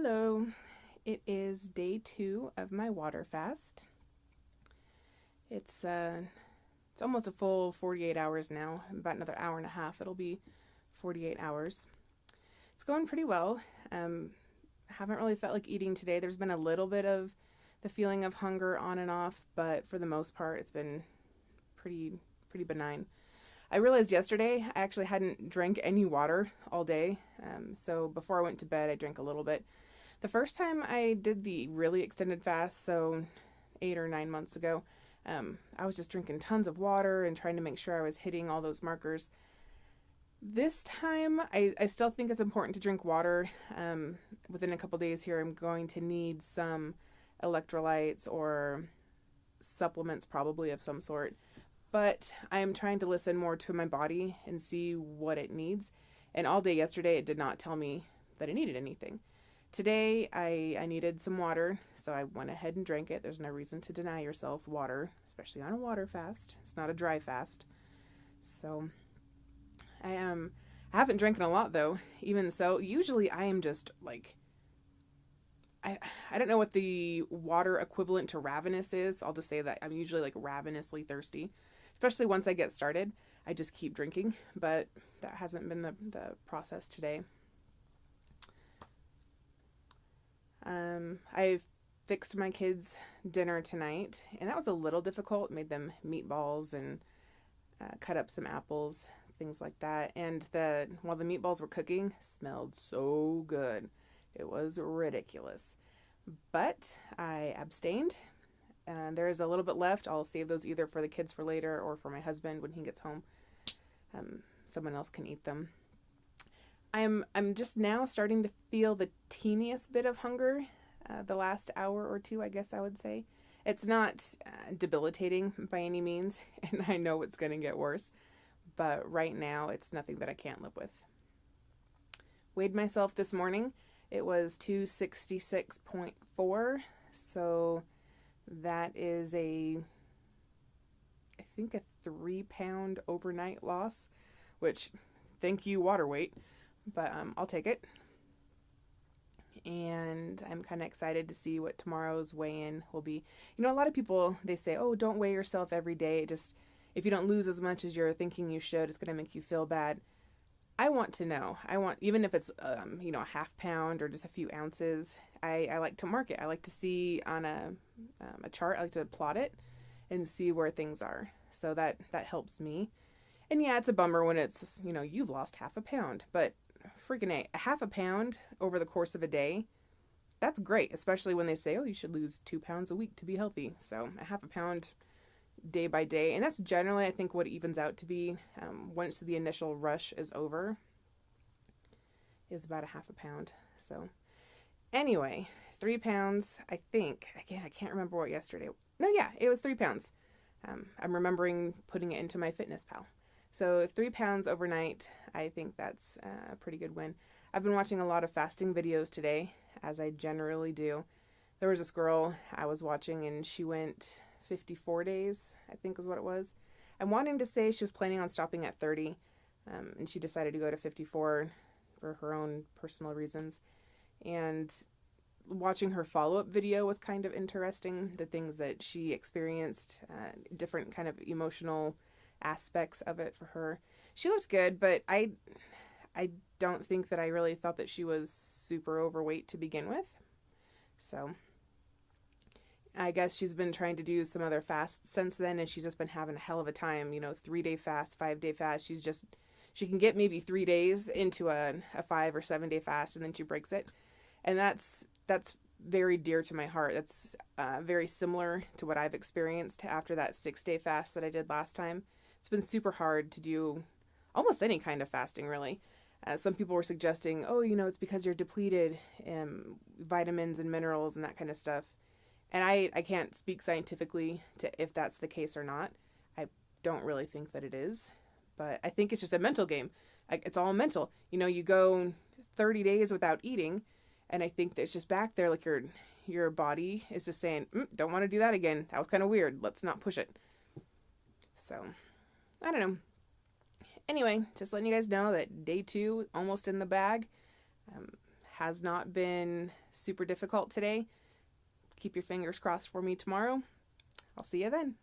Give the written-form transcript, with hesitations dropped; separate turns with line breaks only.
Hello, it is day 2 of my water fast. It's almost a full 48 hours now. About another hour and a half, it'll be 48 hours. It's going pretty well. Haven't really felt like eating today. There's been a little bit of the feeling of hunger on and off, but for the most part, it's been pretty benign. I realized yesterday I actually hadn't drank any water all day. So before I went to bed, I drank a little bit. The first time I did the really extended fast, so 8 or 9 months ago, I was just drinking tons of water and trying to make sure I was hitting all those markers. This time, I still think it's important to drink water. Within a couple days here, I'm going to need some electrolytes or supplements, probably of some sort. But I'm trying to listen more to my body and see what it needs. And all day yesterday, it did not tell me that it needed anything. Today, I needed some water, so I went ahead and drank it. There's no reason to deny yourself water, especially on a water fast. It's not a dry fast. So I haven't drinking a lot though. Even so, usually I am just like I don't know what the water equivalent to ravenous is. I'll just say that I'm usually like ravenously thirsty. Especially once I get started, I just keep drinking, but that hasn't been the process today. I fixed my kids' dinner tonight, and that was a little difficult. Made them meatballs and cut up some apples, things like that. And while the meatballs were cooking, smelled so good. It was ridiculous. But I abstained. There is a little bit left. I'll save those either for the kids for later or for my husband when he gets home. Someone else can eat them. I'm just now starting to feel the teeniest bit of hunger. The last hour or two, I guess I would say. It's not debilitating by any means, and I know it's going to get worse. But right now, it's nothing that I can't live with. Weighed myself this morning. It was 266.4, so that is I think a 3-pound overnight loss, which, thank you, water weight, but I'll take it. And I'm kind of excited to see what tomorrow's weigh-in will be. You know, a lot of people, they say, oh, don't weigh yourself every day. Just, if you don't lose as much as you're thinking you should, it's going to make you feel bad. I want to know. Even if it's, a half pound or just a few ounces, I like to mark it. I like to see on a chart. I like to plot it and see where things are. So that helps me. And yeah, it's a bummer when it's, you've lost half a pound, but freaking a half a pound over the course of a day, that's great, especially when they say, oh, you should lose 2 pounds a week to be healthy. So a half a pound day by day, and that's generally, I think, what it evens out to be once the initial rush is over, is about a half a pound. So anyway, 3 pounds, I think. Again, I can't remember what yesterday. No, yeah, it was 3 pounds. I'm remembering putting it into MyFitnessPal. So 3 pounds overnight, I think that's a pretty good win. I've been watching a lot of fasting videos today, as I generally do. There was this girl I was watching, and she went 54 days, I think is what it was. I'm wanting to say she was planning on stopping at 30, and she decided to go to 54 for her own personal reasons. And watching her follow-up video was kind of interesting. The things that she experienced, different kind of emotional aspects of it for her. She looked good, but I don't think that I really thought that she was super overweight to begin with. So I guess she's been trying to do some other fasts since then, and she's just been having a hell of a time. 3-day fast, 5-day fast. She can get maybe 3 days into a 5 or 7-day fast, and then she breaks it. And that's very dear to my heart. That's very similar to what I've experienced after that 6-day fast that I did last time. It's been super hard to do almost any kind of fasting, really. Some people were suggesting, oh, it's because you're depleted in vitamins and minerals and that kind of stuff. And I can't speak scientifically to if that's the case or not. I don't really think that it is. But I think it's just a mental game. It's all mental. You go 30 days without eating, and I think that it's just back there like your body is just saying, don't want to do that again. That was kind of weird. Let's not push it. So I don't know. Anyway, just letting you guys know that day 2, almost in the bag. has not been super difficult today. Keep your fingers crossed for me tomorrow. I'll see you then.